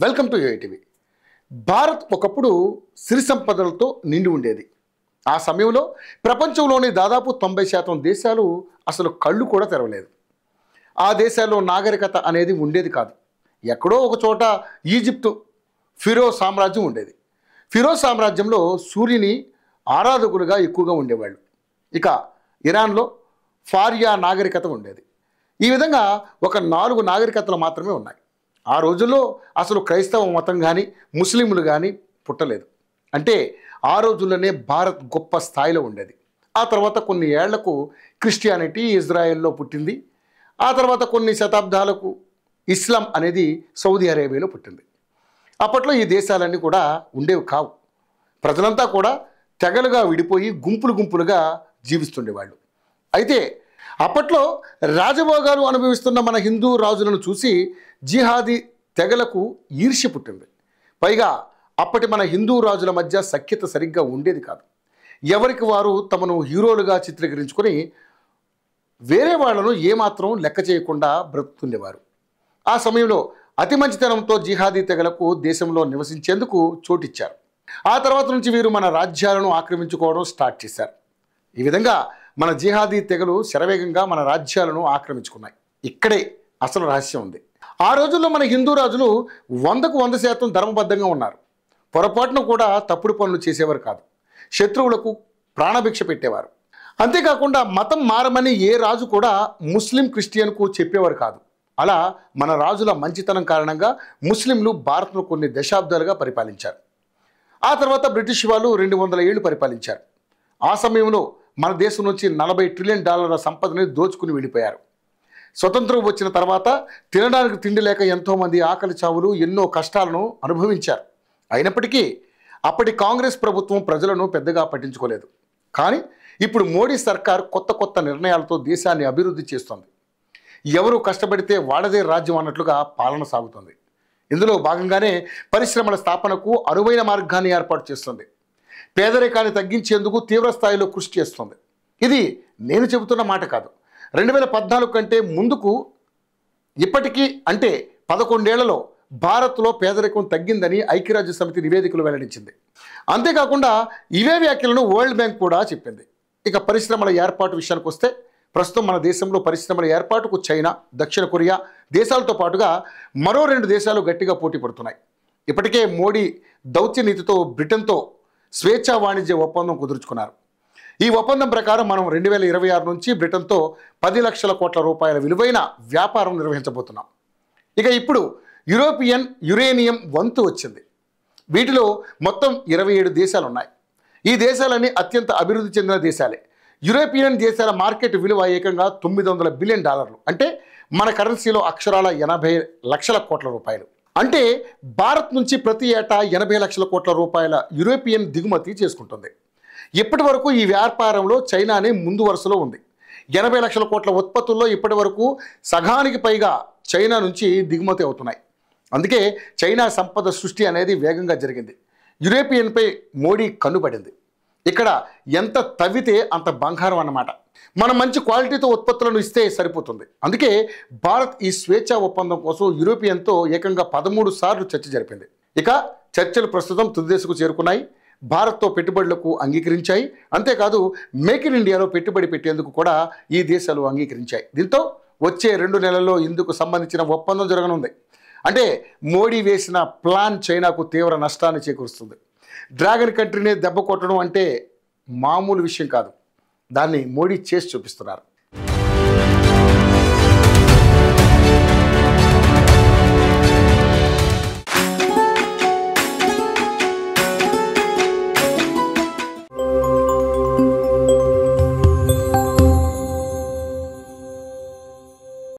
Welcome to ఏఐటీవీ. Bharat ఒకప్పుడు సిరి సంపదలతో నిండి ఉండేది. ఆ సమయంలో ప్రపంచంలోని దాదాపు 90% దేశాలు అసలు కళ్ళు కూడా తెరవలేదు. ఆ దేశాల్లో నాగరికత అనేది ఉండేది కాదు. ఎక్కడో ఒక చోట ఈజిప్టు ఫిరోజ్ సామ్రాజ్యం ఉండేది. ఫిరోజ్ సామ్రాజ్యంలో సూర్యుని ఆరాధకులుగా ఎక్కువగా ఉండేవాళ్ళు. ఇక ఇరాన్లో ఫారియా నాగరికత ఉండేది. ఈ విధంగా ఒక 4 నాగరికతలు మాత్రమే ఉన్నాయి. ఆ రోజుల్లో అసలు క్రైస్తవ మతం కానీ ముస్లింలు కానీ పుట్టలేదు. అంటే ఆ రోజుల్లోనే భారత్ గొప్ప స్థాయిలో ఉండేది. ఆ తర్వాత కొన్ని ఏళ్లకు క్రిస్టియానిటీ ఇజ్రాయెల్లో పుట్టింది. ఆ తర్వాత కొన్ని శతాబ్దాలకు ఇస్లాం అనేది సౌదీ అరేబియాలో పుట్టింది. అప్పట్లో ఈ దేశాలన్నీ కూడా ఉండేవి కావు. ప్రజలంతా కూడా తెగలుగా విడిపోయి గుంపులు గుంపులుగా జీవిస్తుండేవాళ్ళు. అయితే అప్పట్లో రాజభోగాలు అనుభవిస్తున్న మన హిందూ రాజులను చూసి జిహాదీ తెగలకు ఈర్ష్య పుట్టింది. పైగా అప్పటి మన హిందూ రాజుల మధ్య సఖ్యత సరిగ్గా ఉండేది కాదు. ఎవరికి వారు తమను హీరోలుగా చిత్రీకరించుకొని వేరే వాళ్లను ఏమాత్రం లెక్క చేయకుండా బ్రతుకుతుండేవారు. ఆ సమయంలో అతి మంచితనంతో జిహాదీ తెగలకు దేశంలో నివసించేందుకు చోటిచ్చారు. ఆ తర్వాత నుంచి వీరు మన రాజ్యాలను ఆక్రమించుకోవడం స్టార్ట్ చేశారు. ఈ విధంగా మన జిహాదీ తెగలు శరవేగంగా మన రాజ్యాలను ఆక్రమించుకున్నాయి. ఇక్కడే అసలు రహస్యం ఉంది. ఆ రోజుల్లో మన హిందూ రాజులు 100కు 100% ధర్మబద్ధంగా ఉన్నారు. పొరపాటున కూడా తప్పుడు పనులు చేసేవారు కాదు. శత్రువులకు ప్రాణభిక్ష పెట్టేవారు. అంతేకాకుండా మతం మారమని ఏ రాజు కూడా ముస్లిం క్రిస్టియన్కు చెప్పేవారు కాదు. అలా మన రాజుల మంచితనం కారణంగా ముస్లింలు భారత్ను కొన్ని దశాబ్దాలుగా పరిపాలించారు. ఆ తర్వాత బ్రిటిష్ వాళ్ళు 200 ఏళ్లు పరిపాలించారు. ఆ సమయంలో మన దేశం నుంచి $40 ట్రిలియన్ సంపదని దోచుకుని వెళ్ళిపోయారు. స్వతంత్రం వచ్చిన తర్వాత తినడానికి తిండి లేక ఎంతోమంది ఆకలి చావులు ఎన్నో కష్టాలను అనుభవించారు. అయినప్పటికీ అప్పటి కాంగ్రెస్ ప్రభుత్వం ప్రజలను పెద్దగా పట్టించుకోలేదు. కానీ ఇప్పుడు మోడీ సర్కార్ కొత్త నిర్ణయాలతో దేశాన్ని అభివృద్ధి చేస్తోంది. ఎవరు కష్టపడితే వాళ్ళదే రాజ్యం అన్నట్లుగా పాలన సాగుతుంది. ఇందులో భాగంగానే పరిశ్రమల స్థాపనకు అనువైన మార్గాన్ని ఏర్పాటు చేస్తుంది. పేదరికాన్ని తగ్గించేందుకు తీవ్ర స్థాయిలో కృషి చేస్తుంది. ఇది నేను చెబుతున్న మాట కాదు. 2014 కంటే ముందుకు ఇప్పటికీ అంటే 11 ఏళ్లలో భారత్లో పేదరికం తగ్గిందని ఐక్యరాజ్య సమితి నివేదికలు వెల్లడించింది. అంతేకాకుండా ఇవే వ్యాఖ్యలను వరల్డ్ బ్యాంక్ కూడా చెప్పింది. ఇక పరిశ్రమల ఏర్పాటు విషయానికి వస్తే ప్రస్తుతం మన దేశంలో పరిశ్రమల ఏర్పాటుకు చైనా, దక్షిణ కొరియా దేశాలతో పాటుగా మరో 2 దేశాలు గట్టిగా పోటీ పడుతున్నాయి. ఇప్పటికే మోడీ దౌత్య నీతితో బ్రిటన్తో స్వేచ్ఛా వాణిజ్య ఒప్పందం కుదుర్చుకున్నారు. ఈ ఒప్పందం ప్రకారం మనం 2026 నుంచి బ్రిటన్తో 10 లక్షల కోట్ల రూపాయల విలువైన వ్యాపారం నిర్వహించబోతున్నాం. ఇక ఇప్పుడు యూరోపియన్ యురేనియం వంతు వచ్చింది. వీటిలో మొత్తం 27 దేశాలు ఉన్నాయి. ఈ దేశాలన్నీ అత్యంత అభివృద్ధి చెందిన దేశాలే. యూరోపియన్ దేశాల మార్కెట్ విలువ ఏకంగా $900 బిలియన్, అంటే మన కరెన్సీలో అక్షరాల 80 లక్షల కోట్ల రూపాయలు. అంటే భారత్ నుంచి ప్రతి ఏటా 80 లక్షల కోట్ల రూపాయల యూరోపియన్ దిగుమతి చేసుకుంటుంది. ఇప్పటి వరకు ఈ వ్యాపారంలో చైనానే ముందు వరుసలో ఉంది. 80 లక్షల కోట్ల ఉత్పత్తుల్లో ఇప్పటి వరకు సగానికి పైగా చైనా నుంచి దిగుమతి అవుతున్నాయి. అందుకే చైనా సంపద సృష్టి అనేది వేగంగా జరిగింది. యూరోపియన్పై మోడీ కన్నుపడింది. ఇక్కడ ఎంత తవ్వితే అంత బంగారం అన్నమాట. మనం మంచి క్వాలిటీతో ఉత్పత్తులను ఇస్తే సరిపోతుంది. అందుకే భారత్ ఈ స్వేచ్ఛా ఒప్పందం కోసం యూరోపియన్తో ఏకంగా 13 సార్లు చర్చ జరిపింది. ఇక చర్చలు ప్రస్తుతం తుది దశకు చేరుకున్నాయి. భారత్తో పెట్టుబడులకు అంగీకరించాయి. అంతేకాదు మేక్ ఇన్ ఇండియాలో పెట్టుబడి పెట్టేందుకు కూడా ఈ దేశాలు అంగీకరించాయి. దీంతో వచ్చే 2 నెలల్లో ఇందుకు సంబంధించిన ఒప్పందం జరగనుంది. అంటే మోడీ వేసిన ప్లాన్ చైనాకు తీవ్ర నష్టాన్ని చేకూరుస్తుంది. డ్రాగన్ కంట్రీని దెబ్బ కొట్టడం అంటే మామూలు విషయం కాదు. దాన్ని మోడీ చేసి చూపిస్తున్నారు.